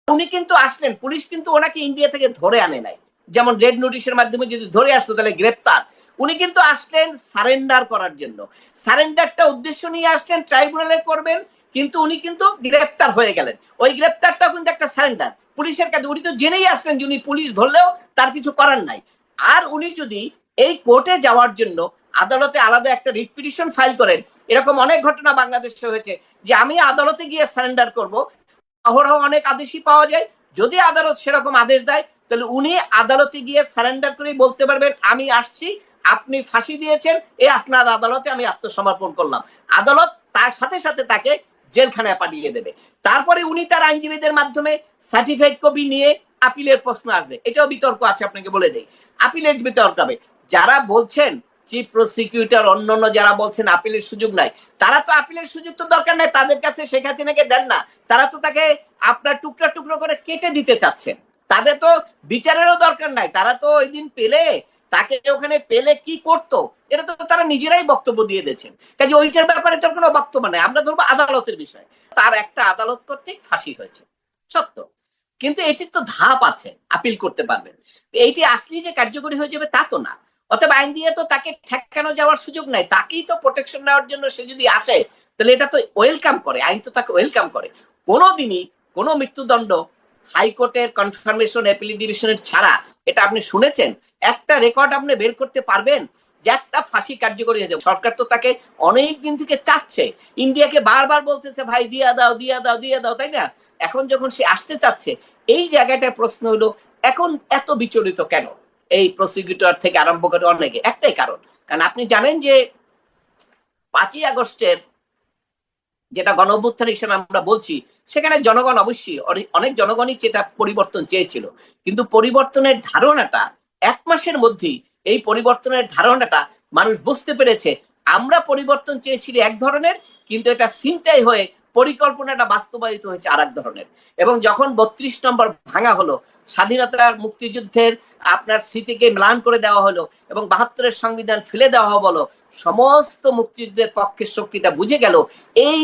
উনি কিন্তু আসলেন, পুলিশ কিন্তু ওনাকে ইন্ডিয়া থেকে ধরে আনে নাই, যেমন রেড নোটিশের মাধ্যমে যদি ধরে আসতো তাহলে গ্রেপ্তার। উনি কিন্তু আসলেন সারেন্ডার করার জন্য, সারেন্ডারটা উদ্দেশ্য নিয়ে আসলেন ট্রাইব্যুনালে করবেন, কিন্তু উনি কিন্তু গ্রেপ্তার হয়ে গেলেন। ওই গ্রেপ্তারটাও কিন্তু একটা সারেন্ডার পুলিশের কাছে। উনি তো জেনেই আসলেন যে উনি পুলিশ ধরলেও তার কিছু করার নাই। আর উনি যদি এই কোর্টে যাওয়ার জন্য আদালতে আলাদা একটা রিট পিটিশন ফাইল করেন, এরকম অনেক ঘটনা বাংলাদেশে হয়েছে যে আমি আদালতে গিয়ে সারেন্ডার করব, অহরহ অনেক আদেশই পাওয়া যায়। যদি আদালত সেরকম আদেশ দেয় তাহলে উনি আদালতে গিয়ে সারেন্ডার করে বলতে পারবেন আমি আসছি, আপনি ফাঁসি দিয়েছেন, এ আপনার আদালতে আমি আত্মসমর্পণ করলাম। আদালত তার সাথে সাথে তাকে জেলখানায় পাঠিয়ে দেবে। তারপরে উনি তার আইনজীবীদের মাধ্যমে সার্টিফাইড কপি নিয়ে আপিলের প্রশ্ন আসবে। এটাও বিতর্ক আছে, আপনাকে বলে দেই। আপিলের বিতর্ক হবে। যারা বলছেন চিফ প্রসিকিউটর অন্যান্য যারা বলছেন আপিলের সুযোগ নাই, তারা তো আপিলের সুযোগ তো দরকার নাই, তাদের কাছে শেখ হাসিনাকে দেন না, তারা তো তাকে আপনার টুকরা টুকরো করে কেটে দিতে চাচ্ছেন। তাদের তো বিচারেরও দরকার নাই, তারা তো ওই দিন পেলে তাকে ওখানে পেলে কি করতো এটা তো তারা নিজেরাই বক্তব্য দিয়ে দিয়েছেন। কাজে ওইটার ব্যাপারে তোর কোনো বক্তব্য নাই। আমরা ধরবো আদালতের বিষয়, তার একটা আদালত কর্তৃক ফাঁসি হয়েছে সত্য, কিন্তু এটির তো ধাপ আছে, আপিল করতে পারবেন। এইটি আসলেই যে কার্যকরী হয়ে যাবে তা তো না। অতএব আইন দিয়ে তো তাকে ঠেকানো যাওয়ার সুযোগ নাই, তাকেই তো প্রোটেকশন নেওয়ার জন্য সে যদি আসে তাহলে এটা তো ওয়েলকাম করে, আইন তো তাকে ওয়েলকাম করে। কোনোদিনই কোনো মৃত্যুদণ্ড হাইকোর্টের কনফার্মেশন অ্যাপিল ডিভিশনের ছাড়া, এটা আপনি শুনেছেন? একটা রেকর্ড আপনি বের করতে পারবেন যে একটা ফাঁসি কার্যকরী হয়েছে? সরকার তো তাকে অনেক দিন থেকে চাচ্ছে, ইন্ডিয়াকে বারবার বলতেছে ভাই দিয়া দাও দিয়া দাও দিয়া দাও, তাই না? এখন যখন সে আসতে চাচ্ছে, এই জায়গাটায় প্রশ্ন হলো এখন এত বিচলিত কেন এই প্রসিকিউটর থেকে আরম্ভ করে অনেকে? একটাই কারণ, কারণ আপনি জানেন যে 5ই আগস্টের যেটা গণ অভ্যুত্থান হিসেবে আমরা বলছি, সেখানে জনগণ অবশ্যই অনেক জনগণই যেটা পরিবর্তন চেয়েছিল, কিন্তু পরিবর্তনের ধারণাটা 1 মাসের মধ্যেই এই পরিবর্তনের ধারণাটা মানুষ বুঝতে পেরেছে। আমরা পরিবর্তন চেয়েছিলি এক ধরনের, কিন্তু এটা ছিনতাই হয়ে পরিকল্পনাটা বাস্তবায়িত হয়েছে আর এক ধরনের। এবং যখন 32 নম্বর ভাঙা হলো, স্বাধীনতার মুক্তিযুদ্ধের আপনার স্মৃতিকে ম্লান করে দেওয়া হলো এবং 72-এর সংবিধান ফেলে দেওয়া হলো, সমস্ত মুক্তিযুদ্ধের পক্ষের শক্তিটা বুঝে গেল এই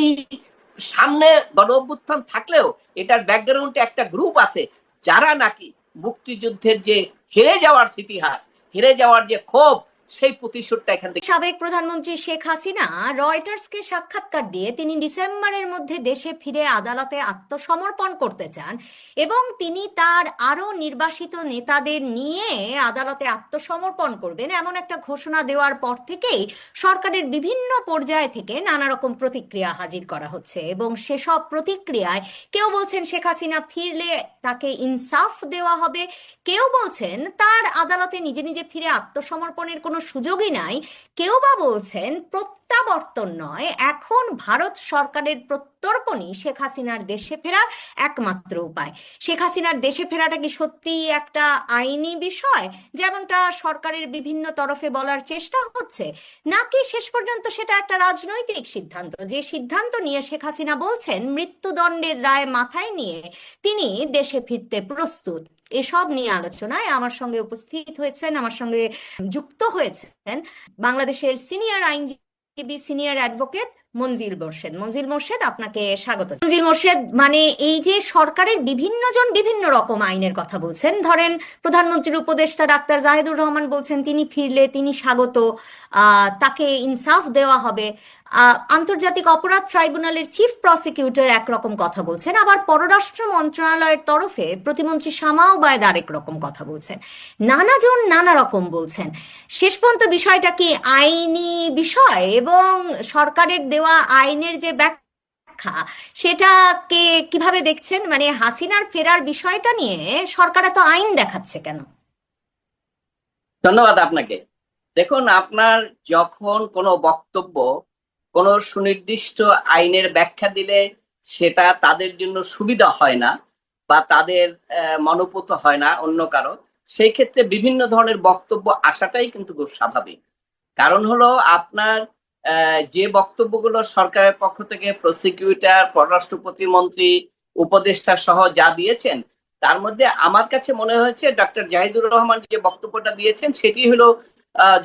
সামনে গণ অভ্যুত্থান থাকলেও এটার ব্যাকগ্রাউন্ডে একটা গ্রুপ আছে যারা নাকি মুক্তিযুদ্ধের যে হেরে যাওয়ার ইতিহাস, হেরে যাওয়ার যে ক্ষোভ, সেই প্রতিশোধটা এখান থেকে। সাবেক প্রধানমন্ত্রী শেখ হাসিনা রয়টার্সকে সাক্ষাৎকার দিয়ে তিনি ডিসেম্বরের মধ্যে দেশে ফিরে আদালতে আত্মসমর্পণ করতে চান এবং তিনি তার আরো নির্বাসিত নেতাদের নিয়ে আদালতে আত্মসমর্পণ করবেন, এমন একটা ঘোষণা দেওয়ার পর থেকেই সরকারের বিভিন্ন পর্যায় থেকে নানা রকম প্রতিক্রিয়া হাজির করা হচ্ছে। এবং সেসব প্রতিক্রিয়ায় কেউ বলছেন শেখ হাসিনা ফিরলে তাকে ইনসাফ দেওয়া হবে, কেউ বলছেন তার আদালতে নিজে নিজে ফিরে আত্মসমর্পণের কোনো সুযোগই নাই, কেউ বা বলছেন প্রত্যাবর্তন নয়, এখন ভারত সরকারের প্রত্যর্পণই শেখ হাসিনার দেশে ফেরার একমাত্র উপায়। শেখ হাসিনার দেশে ফেরাটা কি সত্যি একটা আইনি বিষয় যেমনটা সরকারের বিভিন্ন তরফে বলার চেষ্টা হচ্ছে, নাকি শেষ পর্যন্ত সেটা একটা রাজনৈতিক সিদ্ধান্ত, যে সিদ্ধান্ত নিয়ে শেখ হাসিনা বলছেন মৃত্যুদণ্ডের রায় মাথায় নিয়ে তিনি দেশে ফিরতে প্রস্তুত? এসব নিয়ে আলোচনায় আমার সঙ্গে উপস্থিত হয়েছেন, আমার সঙ্গে যুক্ত হয়েছেন বাংলাদেশের সিনিয়র আইনজীবী, সিনিয়র অ্যাডভোকেট মনজিল মোরশেদ। মনজিল মোরশেদ, আপনাকে স্বাগত। মনজিল মোরশেদ, মানে এই যে সরকারের বিভিন্ন জন বিভিন্ন রকম আইনের কথা বলছেন, ধরেন প্রধানমন্ত্রীর উপদেষ্টা ডাক্তার জাহিদুর রহমান বলছেন তিনি ফিরলে তিনি স্বাগত, তাকে ইনসাফ দেওয়া হবে। আন্তর্জাতিক অপরাধ ট্রাইব্যুনালের চিফ প্রসিকিউটর একরকম কথা বলছেন, আবার পররাষ্ট্র মন্ত্রণালয়ের তরফে প্রতিমন্ত্রী শামা ওবায়দ আরেক রকম কথা বলছেন, নানাজন নানা রকম বলছেন। শেষ পর্যন্ত বিষয়টা কি আইনি বিষয়, এবং সরকারের দেওয়া আইনের যে ব্যাখ্যা সেটাকে কিভাবে দেখছেন? মানে হাসিনার ফেরার বিষয়টা নিয়ে সরকার এত আইন দেখাচ্ছে কেন? ধন্যবাদ আপনাকে। দেখুন, আপনার যখন কোনো বক্তব্য কোনো সুনির্দিষ্ট আইনের ব্যাখ্যা দিলে সেটা তাদের জন্য সুবিধা হয় না বা তাদের মনোপুত হয় না অন্য কারো, সেই ক্ষেত্রে বিভিন্ন ধরনের বক্তব্য আসাটাই কিন্তু খুব স্বাভাবিক। কারণ হলো আপনার যে বক্তব্যগুলো সরকারের পক্ষ থেকে প্রসিকিউটর, পররাষ্ট্র প্রতিমন্ত্রী, উপদেষ্টা সহ যা দিয়েছেন, তার মধ্যে আমার কাছে মনে হয়েছে ডক্টর জাহিদুর রহমান যে বক্তব্যটা দিয়েছেন সেটি হলো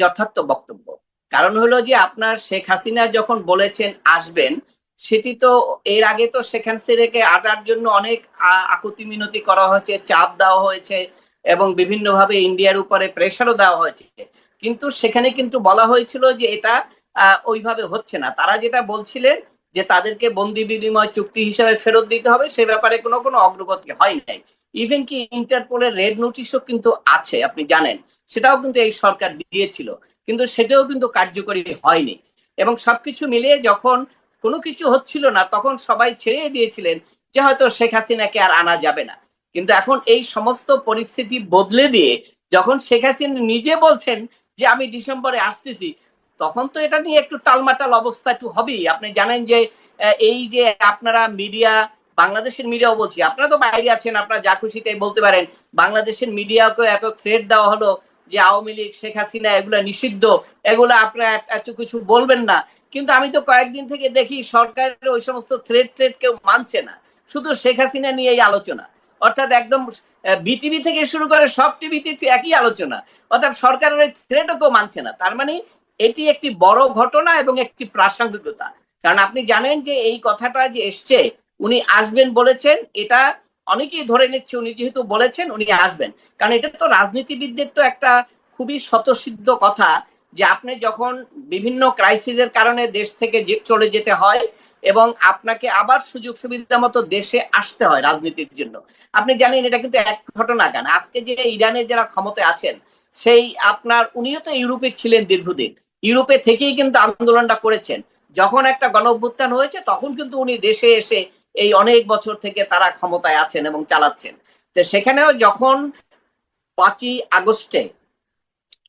যথার্থ বক্তব্য। কারণ হলো যে আপনার শেখ হাসিনা যখন বলেছেন আসবেন, সেটি তো এর আগে তো শেখ হাসিনাকে আটার জন্য অনেক আকুতি মিনতি করা হয়েছে, চাপ দেওয়া হয়েছে এবং বিভিন্নভাবে ইন্ডিয়ার উপরে প্রেশারও দেওয়া হয়েছে, কিন্তু সেখানে কিন্তু বলা হয়েছিল যে এটা ওইভাবে হচ্ছে না। তারা যেটা বলছিলেন যে তাদেরকে বন্দি বিনিময় চুক্তি হিসাবে ফেরত দিতে হবে, সে ব্যাপারে কোনো কোনো অগ্রগতি হয় নাই। ইভেন কি ইন্টারপোলের রেড নোটিশও কিন্তু আছে, আপনি জানেন, সেটাও কিন্তু এই সরকার দিয়েছিল, কিন্তু সেটাও কিন্তু কার্যকরী হয়নি। এবং সবকিছু মিলিয়ে যখন কোনো কিছু হচ্ছিল না তখন সবাই ছেড়ে দিয়েছিলেন যে হয়তো শেখ হাসিনাকে আর আনা যাবে না। কিন্তু এখন এই সমস্ত পরিস্থিতি বদলে দিয়ে যখন শেখ হাসিনা নিজে বলছেন যে আমি ডিসেম্বরে আসতেছি, তখন তো এটা নিয়ে একটু টালমাটাল অবস্থা একটু হবেই। আপনি জানেন যে এই যে আপনারা মিডিয়া, বাংলাদেশের মিডিয়াও বলছি, আপনারা তো বাইরে আছেন, আপনারা যা খুশি তাই বলতে পারেন, বাংলাদেশের মিডিয়াকে এত থ্রেট দেওয়া হলো যে আওয়ামী লীগ, শেখ হাসিনা এগুলা নিষিদ্ধ, এগুলা আপনারা এত কিছু বলবেন না। কিন্তু আমি তো কয়েকদিন থেকে দেখি সরকারের ওই সমস্ত থ্রেট কেউ মানছে না, শুধু শেখ হাসিনা নিয়েই আলোচনা। অর্থাৎ একদম বিটিভি থেকে শুরু করে সব টিভিতে একই আলোচনা, অর্থাৎ সরকারের ওই থ্রেটও কেউ মানছে না। তার মানে এটি একটি বড় ঘটনা এবং একটি প্রাসঙ্গিকতা। কারণ আপনি জানেন যে এই কথাটা যে এসছে, উনি আসবেন বলেছেন, এটা অনেকেই ধরে নিচ্ছে উনি যেহেতু বলেছেন উনি আসবেন। কারণ এটা তো রাজনীতিবিদদের তো একটা খুবই স্বতঃসিদ্ধ কথা যে আপনি যখন বিভিন্ন ক্রাইসিসের কারণে দেশ থেকে চলে যেতে হয় এবং আপনাকে আবার সুযোগ সুবিধা মতো দেশে আসতে হয় রাজনীতির জন্য। আপনি জানেন এটা কিন্তু এক ঘটনা কেন, আজকে যে ইরানের যারা ক্ষমতায় আছেন সেই আপনার উনিও তো ইউরোপে ছিলেন দীর্ঘদিন, ইউরোপে থেকেই কিন্তু আন্দোলনটা করেছেন। যখন একটা গণ অভ্যুত্থান হয়েছে তখন কিন্তু উনি দেশে এসে এই অনেক বছর থেকে তারা ক্ষমতায় আছেন এবং চালাচ্ছেন। তো সেখানেও যখন 5ই আগস্টে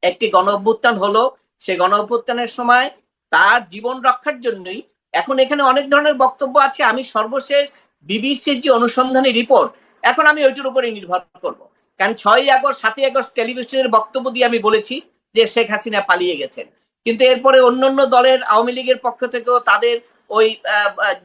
একটি গণ অভ্যুত্থান হলো, সে গণ অভ্যুত্থানের সময় তার জীবন রক্ষার জন্যই, এখন এখানে অনেক ধরনের বক্তব্য আছে, আমি সর্বশেষ বিবিসির যে অনুসন্ধানী রিপোর্ট, এখন আমি ওইটির উপরে নির্ভর করব। কারণ 6ই আগস্ট 7ই আগস্ট টেলিভিশনের বক্তব্য দিয়ে আমি বলেছি যে শেখ হাসিনা পালিয়ে গেছেন, কিন্তু এরপরে অন্যান্য দলের আওয়ামী লীগের পক্ষ থেকেও তাদের ওই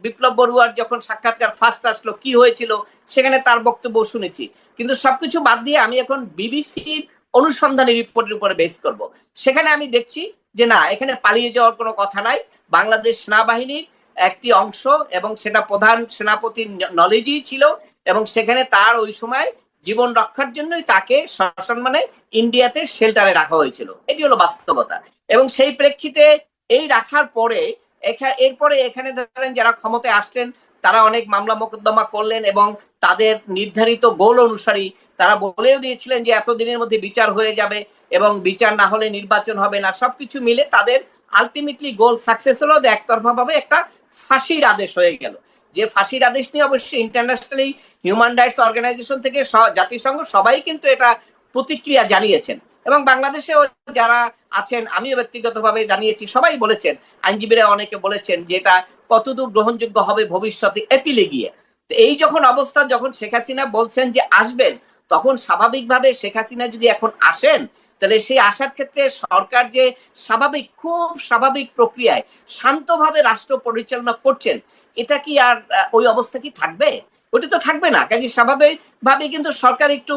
বিপ্লব বড়ুয়ার যখন সাক্ষাৎকার ফার্স্ট আসলো কি হয়েছিল সেখানে তার বক্তব্য শুনেছি। কিন্তু সবকিছু বাদ দিয়ে আমি এখন বিবিসির অনুসন্ধানী রিপোর্টের উপরে বেস করব। সেখানে আমি দেখছি যে না, এখানে পালিয়ে যাওয়ার কোনো কথা নাই, বাংলাদেশ সেনাবাহিনীর একটি অংশ এবং সেটা প্রধান সেনাপতির নলেজই ছিল এবং সেখানে তার ওই সময় জীবন রক্ষার জন্যই তাকে সসম্মানে ইন্ডিয়াতে শেল্টারে রাখা হয়েছিল, এটি হলো বাস্তবতা। এবং সেই প্রেক্ষিতে এই রাখার পরে এরপরে এখানে ধরেন যারা ক্ষমতায় আসলেন তারা অনেক মামলা মোকদ্দমা করলেন এবং তাদের নির্ধারিত গোল অনুসারী তারা বলেও দিয়েছিলেন যে এতদিনের মধ্যে বিচার হয়ে যাবে এবং বিচার না হলে নির্বাচন হবে না। সবকিছু মিলে তাদের আলটিমেটলি গোল সাকসেস হলো, একতরফা ভাবে একটা ফাঁসির আদেশ হয়ে গেল। যে ফাঁসির আদেশ নিয়ে অবশ্যই ইন্টারন্যাশনালি হিউম্যান রাইটস অর্গানাইজেশন থেকে জাতিসংঘ সবাই কিন্তু এটা প্রতিক্রিয়া জানিয়েছেন এবং বাংলাদেশেও যারা আছেন, আমিও ব্যক্তিগতভাবে জানিয়েছি, সবাই বলেছেন, আইনজীবীরা অনেকে বলেছেন যে এটা কতদূর গ্রহণযোগ্য হবে ভবিষ্যতে এপিলে গিয়ে। তো এই যখন অবস্থা, যখন শেখ হাসিনা বলছেন যে আসবেন, তখন স্বাভাবিকভাবে শেখ হাসিনা যদি এখন আসেন তাহলে সেই আসার ক্ষেত্রে সরকার যে স্বাভাবিক, খুব স্বাভাবিক প্রক্রিয়ায় শান্তভাবে রাষ্ট্র পরিচালনা করছেন, এটা কি আর ওই অবস্থা কি থাকবে? ওটি তো থাকবে না। কাজে স্বাভাবিকভাবে কিন্তু সরকার একটু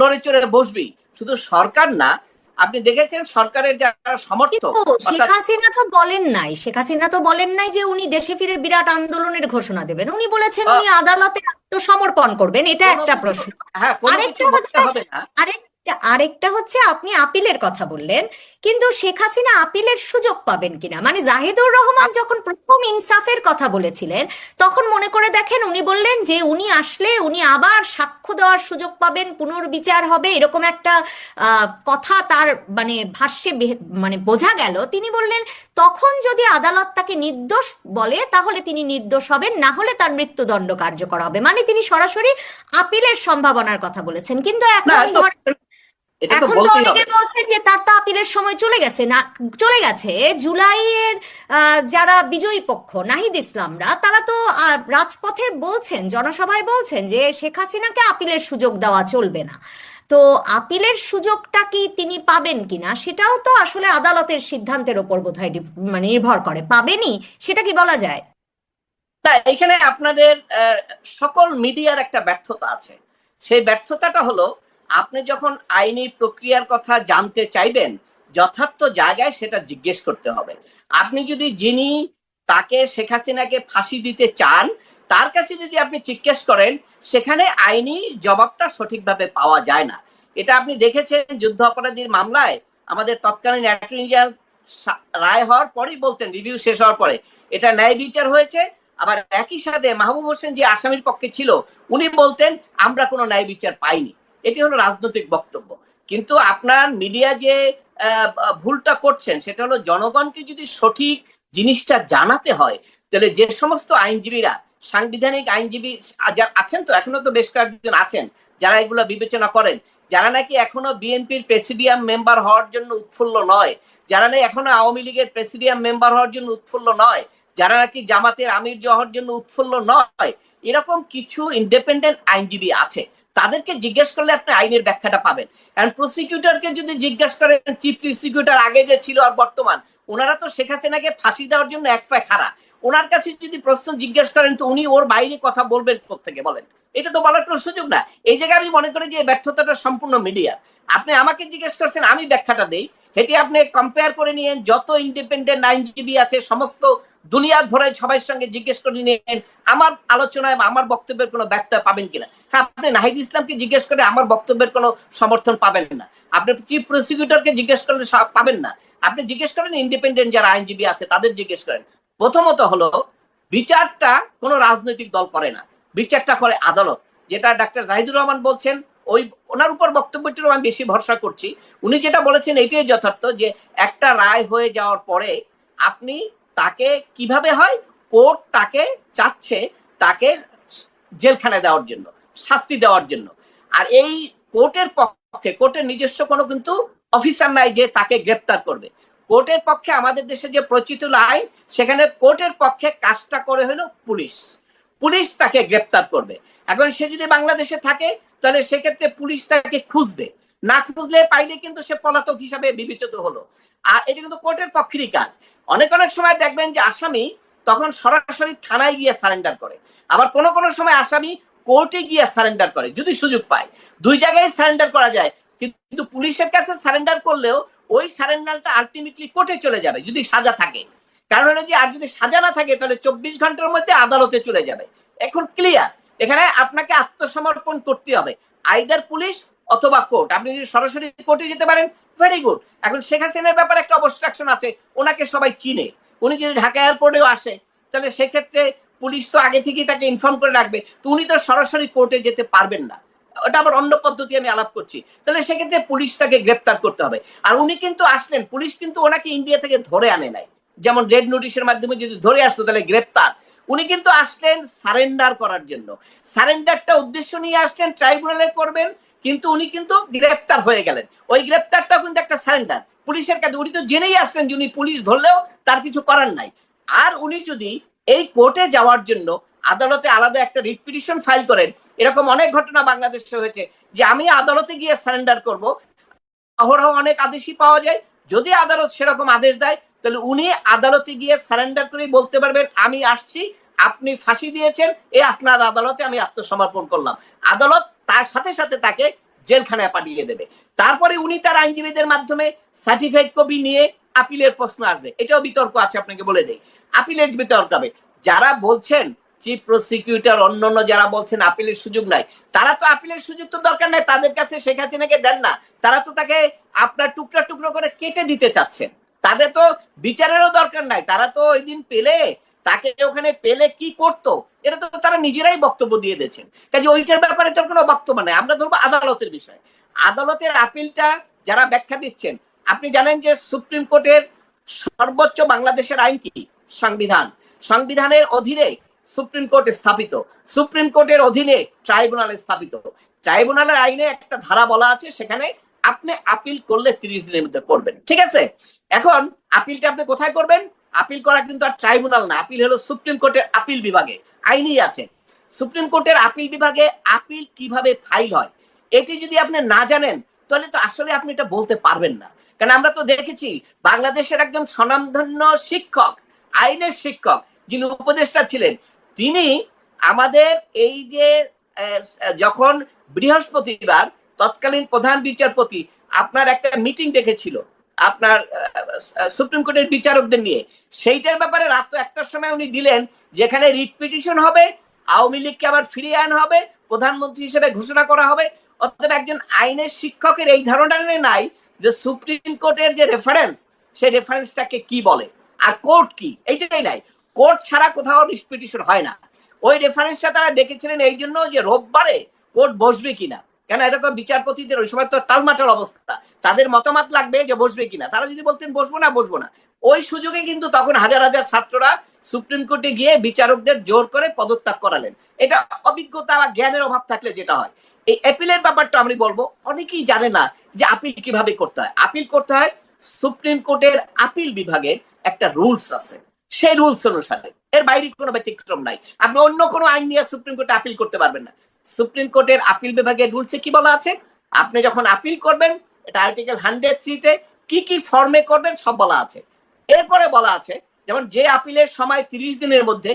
লড়ে চড়ে বসবেই। শুধু সরকার না, আপনি দেখেছেন সরকারের যারা সমর্থক, শেখ হাসিনা তো বলেন নাই, শেখ হাসিনা তো বলেন নাই যে উনি দেশে ফিরে বিরাট আন্দোলনের ঘোষণা দেবেন। উনি বলেছেন উনি আদালতে আত্মসমর্পণ করবেন। এটা একটা প্রশ্ন। আরেকটা হচ্ছে আপনি আপিলের কথা বললেন, কিন্তু শেখ হাসিনা আপিলের সুযোগ পাবেন কিনা, মানে জাহিদুর রহমান যখন প্রথম ইনসাফের কথা বলেছিলেন তখন মনে করে দেখেন উনি বললেন যে উনি আসলে উনি আবার সাক্ষ্য দেওয়ার সুযোগ পাবেন, পুনর্বিচার হবে, এরকম একটা কথা তার মানে ভাষ্যে মানে বোঝা গেল। তিনি বললেন তখন যদি আদালত তাকে নির্দোষ বলে তাহলে তিনি নির্দোষ হবেন, না হলে তার মৃত্যুদণ্ড কার্যকর হবে। মানে তিনি সরাসরি আপিলের সম্ভাবনার কথা বলেছেন। কিন্তু এখন তো অনেকে বলছেন যে তার তো আপিলের সময় চলে গেছে, না চলে গেছে। জুলাইয়ের যারা বিজয়ী পক্ষ নাহিদ ইসলামরা তারা তো রাজপথে বলছেন, জনসভায় বলছেন যে শেখ হাসিনাকে আপিলের সুযোগ দেওয়া চলবে না। তো আপিলের সুযোগটা কি তিনি পাবেন কিনা সেটাও তো আসলে আদালতের সিদ্ধান্তের উপর বোধহয় মানে নির্ভর করে। পাবেনই সেটা কি বলা যায়? না, এখানে আপনাদের সকল মিডিয়ার একটা ব্যর্থতা আছে। সেই ব্যর্থতাটা হলো আপনি যখন আইনি প্রক্রিয়ার কথা জানতে চাইবেন যথার্থ জায়গায় সেটা জিজ্ঞেস করতে হবে। আপনি যদি যিনি তাকে শেখ হাসিনাকে ফাঁসি দিতে চান, তার কাছে যদি আপনি জিজ্ঞেস করেন, সেখানে আইনি জবাবটা সঠিকভাবে পাওয়া যায় না। এটা আপনি দেখেছেন যুদ্ধ অপরাধীর মামলায় আমাদের তৎকালীন অ্যাটর্নি জেনারেল রায় হওয়ার পরেই বলতেন, রিভিউ শেষ হওয়ার পরে, এটা ন্যায় বিচার হয়েছে। আবার একই সাথে মাহবুব হোসেন যে আসামির পক্ষে ছিল, উনি বলতেন আমরা কোনো ন্যায় বিচার পাইনি। এটি হলো রাজনৈতিক বক্তব্য। কিন্তু আপনার মিডিয়া যে ভুলটা করছেন, সেটা হলো জনগণকে যদি সঠিক জিনিসটা জানাতে হয়, তাহলে যে সমস্ত আইনজীবীরা, সাংবিধানিক আইনজীবী আছেন, তো এখনো তো বেশ কয়েকজন আছেন যারা এগুলো বিবেচনা করেন, যারা নাকি এখনো বিএনপির প্রেসিডিয়াম মেম্বার হওয়ার জন্য উৎফুল্ল নয়, যারা নাকি এখনো আওয়ামী লীগের প্রেসিডিয়াম মেম্বার হওয়ার জন্য উৎফুল্ল নয়, যারা নাকি জামাতের আমির হওয়ার জন্য উৎফুল্ল নয়, এরকম কিছু ইন্ডিপেন্ডেন্ট আইনজীবী আছে। তাদেরকে জিজ্ঞেস করলে আপনি আইনের ব্যাখ্যাটা পাবেন। কারণ প্রসিকিউটরকে যদি জিজ্ঞেস করেন, চিফ প্রসিকিউটর আগে যে ছিল আর বর্তমান, ওনারা তো শেখ হাসিনাকে ফাঁসি দেওয়ার জন্য এক পায়ে খাড়া। ওনার কাছে যদি প্রশ্ন জিজ্ঞেস করেন, তো উনি ওর বাইরে কথা বলবেন কোত্থেকে বলেন? এটা তো বলার কোনো সুযোগ না। এই জায়গায় আমি মনে করি যে ব্যর্থতাটা সম্পূর্ণ মিডিয়া। আপনি আমাকে জিজ্ঞেস করছেন, আমি ব্যাখ্যাটা দেই, এটি আপনি কম্পেয়ার করে নিয়েন, যত ইন্ডিপেন্ডেন্ট আইনজীবী আছে সমস্ত দুনিয়া ভরে সবাই সঙ্গে জিজ্ঞেস করে নিয়েন, আমার আলোচনায় আমার বক্তব্যের কোনো ব্যত্যয় পাবেন কিনা। হ্যাঁ, আপনি নাহিদ ইসলামকে জিজ্ঞেস করে আমার বক্তব্যের কোনো সমর্থন পাবেন না। আপনি চিফ প্রসিকিউটরকে জিজ্ঞেস করলে পাবেন না। আপনি জিজ্ঞেস করেন ইন্ডিপেন্ডেন্ট যারা আইনজীবী আছে, তাদের জিজ্ঞেস করেন। প্রথমত হলো, বিচারটা কোনো রাজনৈতিক দল করে না, বিচারটা করে আদালত। যেটা ডাক্তার জাহিদুর রহমান বলছেন, ওই ওনার উপর বক্তব্যটিরও আমি বেশি ভরসা করছি। উনি যেটা বলেছেন এটাই যথার্থ, যে একটা রায় হয়ে যাওয়ার পরে আপনি তাকে কিভাবে হয়, কোর্ট তাকে চাচ্ছে তাকে জেলখানায় দেওয়ার জন্য, শাস্তি দেওয়ার জন্য। আর এই কোর্টের পক্ষে, কোর্টের নিজস্ব কোনো কিন্তু অফিসার নাই যে তাকে গ্রেপ্তার করবে। কোর্টের পক্ষে আমাদের দেশে যে প্রচিত আইন, সেখানে কোর্টের পক্ষে কাজটা করে হলো পুলিশ। পুলিশ তাকে গ্রেপ্তার করবে। এখন সে যদি বাংলাদেশে থাকে, তাহলে সেক্ষেত্রে পুলিশ তাকে খুঁজবে, না খুঁজলে পাইলে কিন্তু সে পলাতক হিসাবে বিবেচিত হলো। আর এটা কিন্তু কোর্টের পক্ষেরই কাজ। অনেক অনেক সময় দেখবেন যে আসামি তখন সরাসরি থানায় গিয়ে সারেন্ডার করে, আবার কোনো কোনো সময় আসামি কোর্টে গিয়ে সারেন্ডার করে যদি সুযোগ পায়। দুই জায়গায় সারেন্ডার করা যায়, কিন্তু পুলিশের কাছে সারেন্ডার করলেও ওই সারেন্ডারটা আলটিমেটলি কোর্টে চলে যাবে যদি সাজা থাকে। কারণ হলো যে, আর যদি সাজা না থাকে তাহলে 24 ঘন্টার মধ্যে আদালতে চলে যাবে। এখন ক্লিয়ার, এখানে আপনাকে আত্মসমর্পণ করতে হবে, আইদার পুলিশ অথবা কোর্ট। আপনি যদি সরাসরি কোর্টে যেতে পারেন, ভেরি গুড। এখন শেখ হাসিনার ব্যাপারে একটা অবস্ট্রাকশন আছে, ওনাকে সবাই চিনে। উনি যদি ঢাকা এয়ারপোর্টেও আসে, তাহলে সেক্ষেত্রে পুলিশ তো আগে থেকেই তাকে ইনফর্ম করে রাখবে, তো উনি তো সরাসরি কোর্টে যেতে পারবেন না। ওটা আবার অন্য পদ্ধতি আমি আলাপ করছি। তাহলে সেক্ষেত্রে পুলিশ তাকে গ্রেপ্তার করতে হবে। আর উনি কিন্তু আসলেন, পুলিশ কিন্তু ওনাকে ইন্ডিয়া থেকে ধরে আনে নাই। যেমন রেড নোটিশের মাধ্যমে যদি ধরে আসতো তাহলে গ্রেপ্তার। উনি কিন্তু আসলেন সারেন্ডার করার জন্য। সারেন্ডারটা উদ্দেশ্য নিয়ে আসছেন, ট্রাইব্যুনালে করবেন, কিন্তু উনি কিন্তু গ্রেপ্তার হয়ে গেলেন। ওই গ্রেপ্তারটাও কিন্তু একটা সারেন্ডার পুলিশের কাছে। উনি তো জেনেই আসলেন যে উনি পুলিশ ধরলেও তার কিছু করার নাই। আর উনি যদি এই কোর্টে যাওয়ার জন্য আদালতে আলাদা একটা রিট পিটিশন ফাইল করেন, এরকম অনেক ঘটনা বাংলাদেশে হয়েছে যে আমি আদালতে গিয়ে সারেন্ডার করব, অহরহ অনেক আদেশই পাওয়া যায়। যদি আদালত সেরকম আদেশ দেয়, তাহলে উনি আদালতে গিয়ে সারেন্ডার করে বলতে পারবেন আমি আসছি, আপনি ফাঁসি দিয়েছেন, এ আপনার আদালতে আমি আত্মসমর্পণ করলাম। আদালত তার সাথে সাথে তাকে জেলখানায় পাঠিয়ে দেবে। তারপরে উনি তার আইনজীবীদের মাধ্যমে সার্টিফাইড কপি নিয়ে আপিলের প্রশ্ন আসবে। এটাও বিতর্ক আছে, আপনাকে বলে দেই। আপিলের বিতর্ক হবে। যারা বলছেন চিফ প্রসিকিউটর অন্যান্য যারা বলছেন আপিলের সুযোগ নাই, তারা তো আপিলের সুযোগ তো দরকার নাই, তাদের কাছে শেখ হাসিনাকে দেন না, তারা তো তাকে আপনার টুকরা টুকরো করে কেটে দিতে চাচ্ছেন। তাদের তো বিচারেরও দরকার নাই, তারা তো ওই দিন পেলে, তাকে ওখানে পেলে কি করতো এটা তো তারা নিজেরাই বক্তব্য দিয়ে দিয়েছেন। কাজে ওইটার ব্যাপারে তো কোনো বক্তব্য নাই। আমরা ধরবো আদালতের বিষয়। আদালতের আপিলটা যারা ব্যাখ্যা দিচ্ছেন, আপনি জানেন যে সুপ্রিম কোর্টের সর্বোচ্চ বাংলাদেশের আইন কি? সংবিধান। সংবিধানের অধীনে সুপ্রিম কোর্ট স্থাপিত, সুপ্রিম কোর্টের অধীনে ট্রাইব্যুনাল স্থাপিত। ট্রাইব্যুনালের আইনে একটা ধারা বলা আছে, সেখানে আপনি আপিল করলে 30 দিনের মধ্যে করবেন, ঠিক আছে? এখন আপিলটা আপনি কোথায় করবেন? আপিল করা কিন্তু আর ট্রাইব্যুনাল না, আপিল হলো সুপ্রিম কোর্টের আপিল বিভাগে। আইনই আছে সুপ্রিম কোর্টের আপিল বিভাগে আপিল কিভাবে ফাইল হয়, এটি যদি আপনি না জানেন, তাহলে তো আসলে আপনি এটা বলতে পারবেন না। কারণ আমরা তো দেখেছি বাংলাদেশের একজন স্বনামধন্য শিক্ষক, আইনের শিক্ষক, যিনি উপদেষ্টা ছিলেন, তিনি আমাদের এই যে যখন বৃহস্পতিবার তৎকালীন প্রধান বিচারপতি আপনার একটা মিটিং ডেকেছিল, আপনার সুপ্রিম কোর্টের বিচারকদের নিয়ে, সেইটার ব্যাপারে রাত 1টার সময় উনি দিলেন, যেখানে রিট পিটিশন হবে, আওয়ামী লীগকে আবার ফিরিয়ে আনা হবে, প্রধানমন্ত্রী হিসেবে ঘোষণা করা হবে। অর্থাৎ একজন আইনের শিক্ষকের এই ধারণা নাই যে সুপ্রিম কোর্টের যে রেফারেন্স, সেই রেফারেন্সটাকে কি বলে আর কোর্ট কি, এইটাই নাই। কোর্ট ছাড়া কোথাও রিট পিটিশন হয় না। ওই রেফারেন্সটা তারা দেখেছিলেন এই জন্য যে রোববারে কোর্ট বসবে কিনা, কেন এটা তো বিচারপতিদের ওই সময় তো টালমাটাল অবস্থা, তাদের মতামত লাগবে যে বসবে কিনা। তারা যদি বলতেন বসবো না, ওই সুযোগে কিন্তু তখন হাজার হাজার ছাত্ররা সুপ্রিম কোর্টে গিয়ে বিচারকদের জোর করে পদত্যাগ করালেন। এটা অভিজ্ঞতা বা জ্ঞানের অভাব থাকলে যেটা হয়। এই অ্যাপিলের ব্যাপারটা আমি বলবো, অনেকেই জানে না যে আপিল কিভাবে করতে হয়। আপিল করতে হয় সুপ্রিম কোর্টের আপিল বিভাগের একটা রুলস আছে, সেই রুলস অনুসারে, এর বাইরে কোনো ব্যতিক্রম নাই। আপনি অন্য কোনো আইন নিয়ে সুপ্রিম কোর্টে আপিল করতে পারবেন না। সুপ্রিম কোর্টের আপিল বিভাগের রুলসে কি বলা আছে, আপনি যখন আপিল করবেন, এটা আর্টিকেল 103-তে কি কি ফর্মে করবেন সব বলা আছে। এরপরে বলা আছে যেমন যে আপিলের সময় 30 দিনের মধ্যে,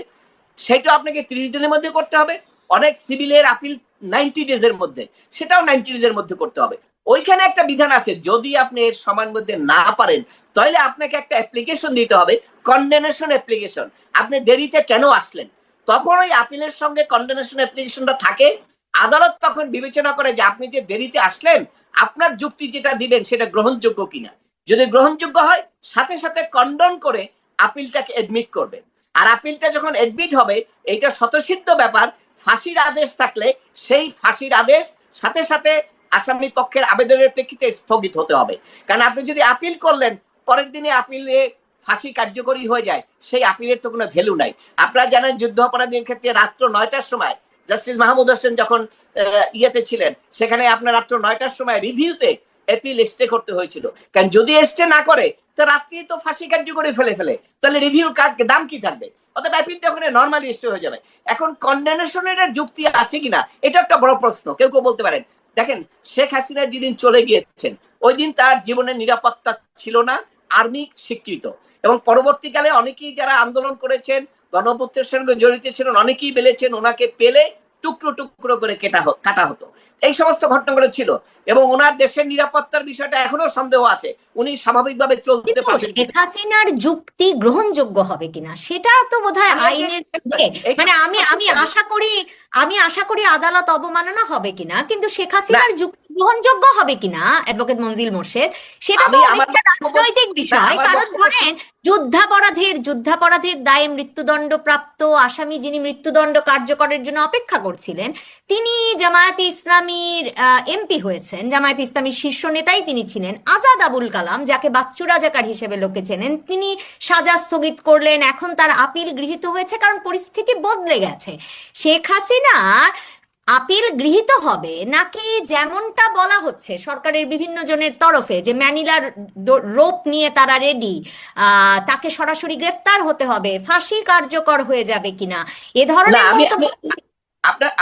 সেটা আপনাকে 30 দিনের মধ্যে করতে হবে। অনেক সিভিলের আপিল 90 ডেজের মধ্যে, সেটাও 90 ডেজের মধ্যে করতে হবে। ওইখানে একটা বিধান আছে, যদি আপনি এর সময়ের মধ্যে না পারেন, তাহলে আপনাকে একটা অ্যাপ্লিকেশন দিতে হবে, কন্ডেনেশন অ্যাপ্লিকেশন। আপনি দেরিতে কেন আসলেন, তখন ওই আপিলের সঙ্গে কন্ডেনেশন অ্যাপ্লিকেশনটা থাকে। আদালত তখন বিবেচনা করে যে আপনি যে দেরিতে আসলেন, আপনার যুক্তি যেটা দিবেন সেটা গ্রহণযোগ্য কিনা। যদি গ্রহণযোগ্য হয়, সাথে সাথে কন্ডন করে আপিলটাকে এডমিট করবে। আর আপিলটা যখন এডমিট হবে, এইটা স্বতঃসিদ্ধ ব্যাপার, ফাঁসির আদেশ থাকলে সেই ফাঁসির আদেশ সাথে সাথে আসামি পক্ষের আবেদনের প্রেক্ষিতে স্থগিত হতে হবে। কারণ আপনি যদি আপিল করলেন, পরের দিনে আপিলে ফাঁসি কার্যকরী হয়ে যায়, সেই আপিলের তো কোনো ভ্যালু নাই। আপনারা জানেন যুদ্ধ অপরাধীর ক্ষেত্রে রাত্র 9টার সময় জাস্টিস মাহমুদ হোসেন যখন ইয়েতে ছিলেন, সেখানে আপনার রাত্র 9টার সময় রিভিউতে অ্যাপিল স্টে করতে হয়েছিল। কারণ যদি স্টে না করে, তো রাত্রি তো ফাঁসি কার্যকরী ফেলে, তাহলে রিভিউর দাম কি থাকবে। অর্থাৎ অ্যাপিলটা ওখানে নর্মালি স্টে হয়ে যাবে। এখন কন্ডেনেশনের যুক্তি আছে কিনা, এটা একটা বড় প্রশ্ন। কেউ বলতে পারেন, দেখেন শেখ হাসিনা যেদিন চলে গিয়েছেন, ওই দিন তার জীবনের নিরাপত্তা ছিল না, আর্মি স্বীকৃত। এবং পরবর্তীকালে অনেকেই যারা আন্দোলন করেছেন, গণঅভ্যুত্থানের সঙ্গে জড়িত ছিলেন, অনেকেই বলেছেন ওনাকে পেলে টুকরো টুকরো করে কাটা হতো। এই সমস্ত ঘটনাগুলো ছিল। এবং ওনার দেশের নিরাপত্তার বিষয়টা এখনো সন্দেহ আছে, উনি স্বাভাবিকভাবে চলতে পারবেন। শেখ হাসিনার যুক্তি গ্রহণযোগ্য হবে কিনা সেটা তো বোধহয় আইনের, মানে আমি আশা করি আদালত অবমাননা হবে কিনা, কিন্তু শেখ হাসিনার যুক্তি গ্রহণযোগ্য হবে কিনা অ্যাডভোকেট মনজিল মোর্শেদ, সেটা তো অনেকটা রাজনৈতিক বিষয়। কারণ ধরেন যুদ্ধাপরাধের দায়ে মৃত্যুদণ্ডপ্রাপ্ত আসামি, যিনি মৃত্যুদণ্ড কার্যকরের জন্য অপেক্ষা করছিলেন, তিনি জামায়াতে ইসলামীর এমপি হয়েছেন, জামায়াতে ইসলামীর শীর্ষ নেতাই তিনি ছিলেন। আজাদ আবুল কালাম, যাকে বাচ্চু রাজাকার হিসেবে লোকে চেনেন, তিনি সাজা স্থগিত করলেন, এখন তার আপিল গৃহীত হয়েছে, কারণ পরিস্থিতি বদলে গেছে। শেখ হাসিনার আপিল গৃহীত হবে নাকি, যেমনটা বলা হচ্ছে সরকারের বিভিন্ন জনের তরফে, যে ম্যানিলার রোপ নিয়ে তারা রেডি, তাকে সরাসরি গ্রেফতার হতে হবে, ফাঁসি কার্যকর হয়ে যাবে কিনা, এ ধরনের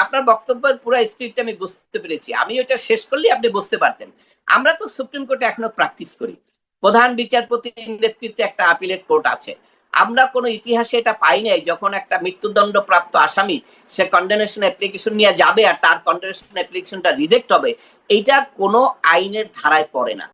আপনার বক্তব্যের পুরো স্ক্রিপ্ট আমি বুঝতে পেরেছি। আমি ওটা শেষ করলে আপনি বুঝতে পারতেন। আমরা তো সুপ্রিম কোর্টে এখনো প্র্যাকটিস করি, প্রধান বিচারপতির নেতৃত্বে একটা আপিলেট কোর্ট আছে। আমরা কোনো ইতিহাসে এটা পাই নাই যখন একটা মৃত্যুদণ্ড প্রাপ্ত আসামি সে কন্ডেনেশন অ্যাপ্লিকেশন নিয়ে যাবে আর তার কন্ডেনেশন অ্যাপ্লিকেশনটা রিজেক্ট হবে। এইটা কোনো আইনের ধারায় পড়ে না।